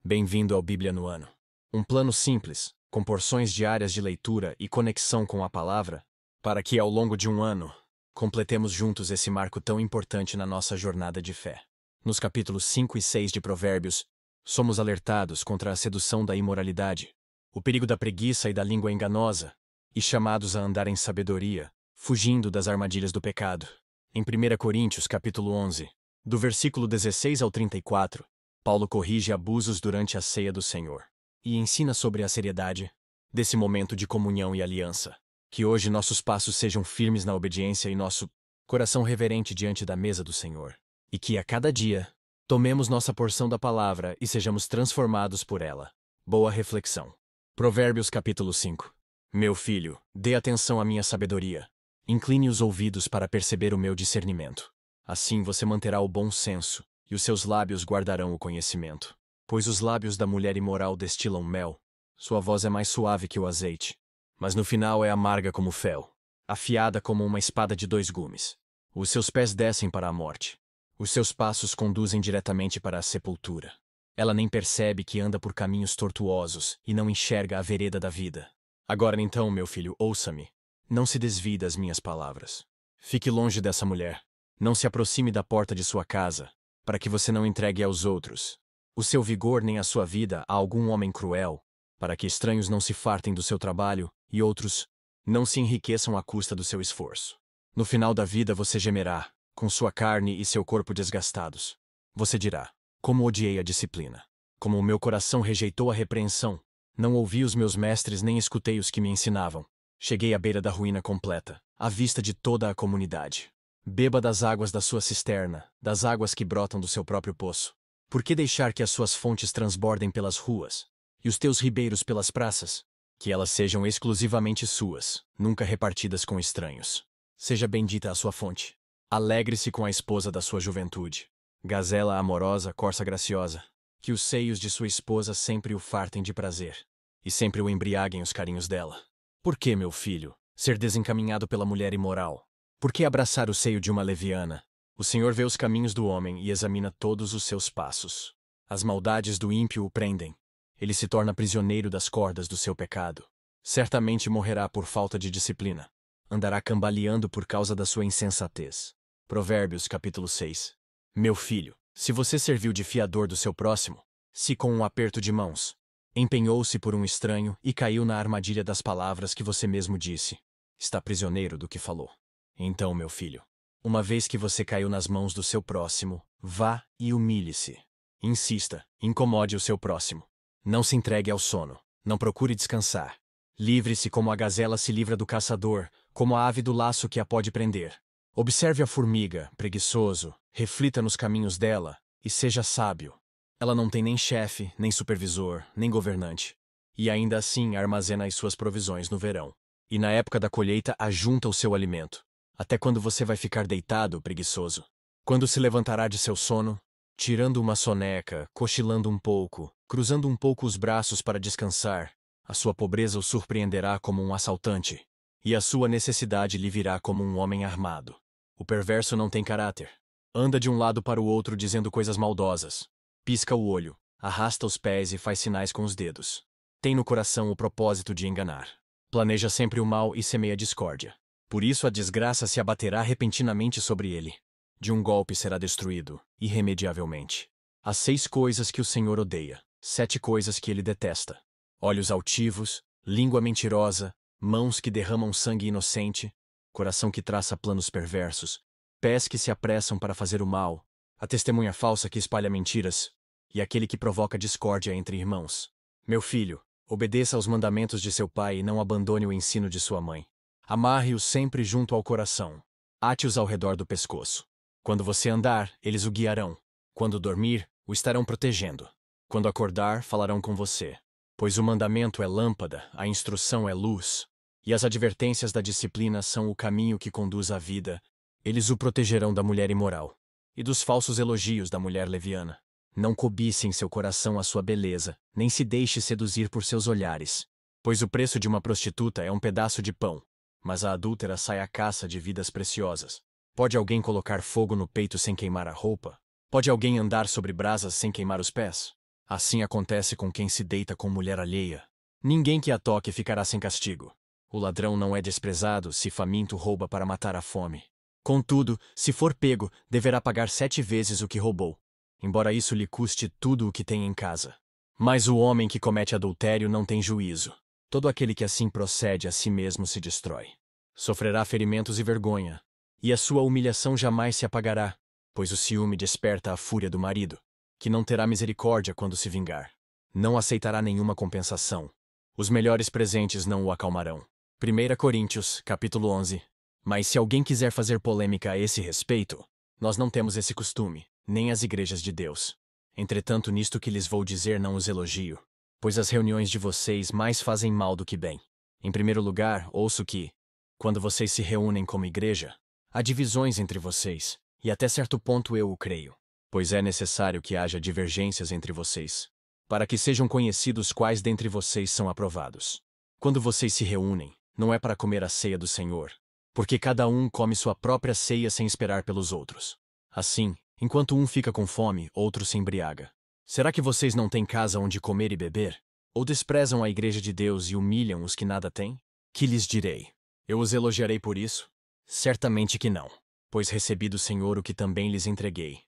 Bem-vindo ao Bíblia no Ano. Um plano simples, com porções diárias de leitura e conexão com a palavra, para que, ao longo de um ano, completemos juntos esse marco tão importante na nossa jornada de fé. Nos capítulos 5 e 6 de Provérbios, somos alertados contra a sedução da imoralidade, o perigo da preguiça e da língua enganosa, e chamados a andar em sabedoria, fugindo das armadilhas do pecado. Em 1 Coríntios, capítulo 11, do versículo 16 ao 34, Paulo corrige abusos durante a ceia do Senhor e ensina sobre a seriedade desse momento de comunhão e aliança. Que hoje nossos passos sejam firmes na obediência e nosso coração reverente diante da mesa do Senhor. E que a cada dia tomemos nossa porção da palavra e sejamos transformados por ela. Boa reflexão. Provérbios capítulo 5. Meu filho, dê atenção à minha sabedoria. Incline os ouvidos para perceber o meu discernimento. Assim você manterá o bom senso, e os seus lábios guardarão o conhecimento. Pois os lábios da mulher imoral destilam mel, sua voz é mais suave que o azeite, mas no final é amarga como fel, afiada como uma espada de 2 gumes. Os seus pés descem para a morte, os seus passos conduzem diretamente para a sepultura. Ela nem percebe que anda por caminhos tortuosos e não enxerga a vereda da vida. Agora então, meu filho, ouça-me. Não se desvie das minhas palavras. Fique longe dessa mulher. Não se aproxime da porta de sua casa, para que você não entregue aos outros o seu vigor nem a sua vida a algum homem cruel, para que estranhos não se fartem do seu trabalho e outros não se enriqueçam à custa do seu esforço. No final da vida você gemerá, com sua carne e seu corpo desgastados. Você dirá: como odiei a disciplina. Como o meu coração rejeitou a repreensão, não ouvi os meus mestres nem escutei os que me ensinavam. Cheguei à beira da ruína completa, à vista de toda a comunidade. Beba das águas da sua cisterna, das águas que brotam do seu próprio poço. Por que deixar que as suas fontes transbordem pelas ruas, e os teus ribeiros pelas praças? Que elas sejam exclusivamente suas, nunca repartidas com estranhos. Seja bendita a sua fonte. Alegre-se com a esposa da sua juventude. Gazela amorosa, corça graciosa. Que os seios de sua esposa sempre o fartem de prazer, e sempre o embriaguem os carinhos dela. Por que, meu filho, ser desencaminhado pela mulher imoral? Por que abraçar o seio de uma leviana? O Senhor vê os caminhos do homem e examina todos os seus passos. As maldades do ímpio o prendem. Ele se torna prisioneiro das cordas do seu pecado. Certamente morrerá por falta de disciplina. Andará cambaleando por causa da sua insensatez. Provérbios capítulo 6. Meu filho, se você serviu de fiador do seu próximo, se com um aperto de mãos, empenhou-se por um estranho e caiu na armadilha das palavras que você mesmo disse, está prisioneiro do que falou. Então, meu filho, uma vez que você caiu nas mãos do seu próximo, vá e humilhe-se. Insista, incomode o seu próximo. Não se entregue ao sono, não procure descansar. Livre-se como a gazela se livra do caçador, como a ave do laço que a pode prender. Observe a formiga, preguiçoso, reflita nos caminhos dela e seja sábio. Ela não tem nem chefe, nem supervisor, nem governante. E ainda assim armazena as suas provisões no verão. E na época da colheita ajunta o seu alimento. Até quando você vai ficar deitado, preguiçoso? Quando se levantará de seu sono, tirando uma soneca, cochilando um pouco, cruzando um pouco os braços para descansar, a sua pobreza o surpreenderá como um assaltante, e a sua necessidade lhe virá como um homem armado. O perverso não tem caráter. Anda de um lado para o outro dizendo coisas maldosas. Pisca o olho, arrasta os pés e faz sinais com os dedos. Tem no coração o propósito de enganar. Planeja sempre o mal e semeia discórdia. Por isso a desgraça se abaterá repentinamente sobre ele. De um golpe será destruído, irremediavelmente. Há 6 coisas que o Senhor odeia, 7 coisas que ele detesta: olhos altivos, língua mentirosa, mãos que derramam sangue inocente, coração que traça planos perversos, pés que se apressam para fazer o mal, a testemunha falsa que espalha mentiras, e aquele que provoca discórdia entre irmãos. Meu filho, obedeça aos mandamentos de seu pai e não abandone o ensino de sua mãe. Amarre-os sempre junto ao coração. Ate-os ao redor do pescoço. Quando você andar, eles o guiarão. Quando dormir, o estarão protegendo. Quando acordar, falarão com você. Pois o mandamento é lâmpada, a instrução é luz, e as advertências da disciplina são o caminho que conduz à vida. Eles o protegerão da mulher imoral e dos falsos elogios da mulher leviana. Não cobice em seu coração a sua beleza, nem se deixe seduzir por seus olhares. Pois o preço de uma prostituta é um pedaço de pão, mas a adúltera sai à caça de vidas preciosas. Pode alguém colocar fogo no peito sem queimar a roupa? Pode alguém andar sobre brasas sem queimar os pés? Assim acontece com quem se deita com mulher alheia. Ninguém que a toque ficará sem castigo. O ladrão não é desprezado se faminto rouba para matar a fome. Contudo, se for pego, deverá pagar 7 vezes o que roubou, embora isso lhe custe tudo o que tem em casa. Mas o homem que comete adultério não tem juízo. Todo aquele que assim procede a si mesmo se destrói. Sofrerá ferimentos e vergonha, e a sua humilhação jamais se apagará, pois o ciúme desperta a fúria do marido, que não terá misericórdia quando se vingar. Não aceitará nenhuma compensação. Os melhores presentes não o acalmarão. 1 Coríntios, capítulo 11. Mas se alguém quiser fazer polêmica a esse respeito, nós não temos esse costume, nem as igrejas de Deus. Entretanto, nisto que lhes vou dizer não os elogio, pois as reuniões de vocês mais fazem mal do que bem. Em primeiro lugar, ouço que, quando vocês se reúnem como igreja, há divisões entre vocês, e até certo ponto eu o creio, pois é necessário que haja divergências entre vocês, para que sejam conhecidos quais dentre vocês são aprovados. Quando vocês se reúnem, não é para comer a ceia do Senhor, porque cada um come sua própria ceia sem esperar pelos outros. Assim, enquanto um fica com fome, outro se embriaga. Será que vocês não têm casa onde comer e beber? Ou desprezam a igreja de Deus e humilham os que nada têm? Que lhes direi? Eu os elogiarei por isso? Certamente que não, pois recebi do Senhor o que também lhes entreguei.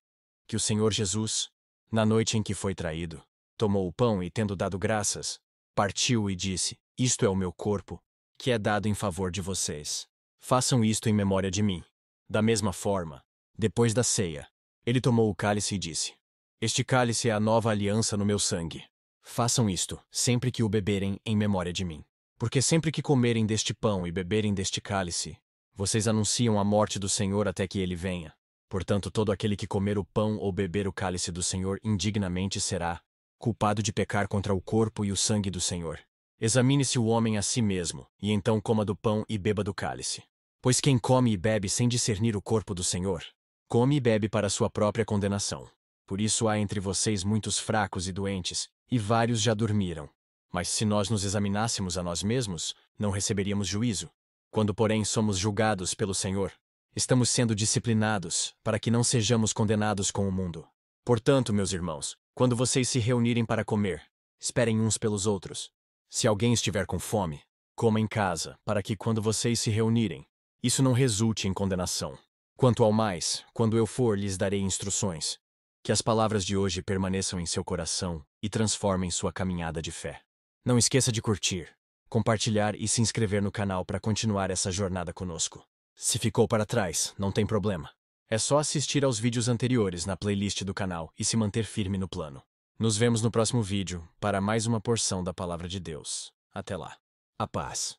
Que o Senhor Jesus, na noite em que foi traído, tomou o pão e, tendo dado graças, partiu e disse: Isto é o meu corpo, que é dado em favor de vocês. Façam isto em memória de mim. Da mesma forma, depois da ceia, ele tomou o cálice e disse: Este cálice é a nova aliança no meu sangue. Façam isto, sempre que o beberem, em memória de mim. Porque sempre que comerem deste pão e beberem deste cálice, vocês anunciam a morte do Senhor até que ele venha. Portanto, todo aquele que comer o pão ou beber o cálice do Senhor indignamente será culpado de pecar contra o corpo e o sangue do Senhor. Examine-se o homem a si mesmo, e então coma do pão e beba do cálice. Pois quem come e bebe sem discernir o corpo do Senhor, come e bebe para sua própria condenação. Por isso há entre vocês muitos fracos e doentes, e vários já dormiram. Mas se nós nos examinássemos a nós mesmos, não receberíamos juízo. Quando, porém, somos julgados pelo Senhor, estamos sendo disciplinados, para que não sejamos condenados com o mundo. Portanto, meus irmãos, quando vocês se reunirem para comer, esperem uns pelos outros. Se alguém estiver com fome, coma em casa, para que, quando vocês se reunirem, isso não resulte em condenação. Quanto ao mais, quando eu for, lhes darei instruções. Que as palavras de hoje permaneçam em seu coração e transformem sua caminhada de fé. Não esqueça de curtir, compartilhar e se inscrever no canal para continuar essa jornada conosco. Se ficou para trás, não tem problema. É só assistir aos vídeos anteriores na playlist do canal e se manter firme no plano. Nos vemos no próximo vídeo para mais uma porção da Palavra de Deus. Até lá. A paz.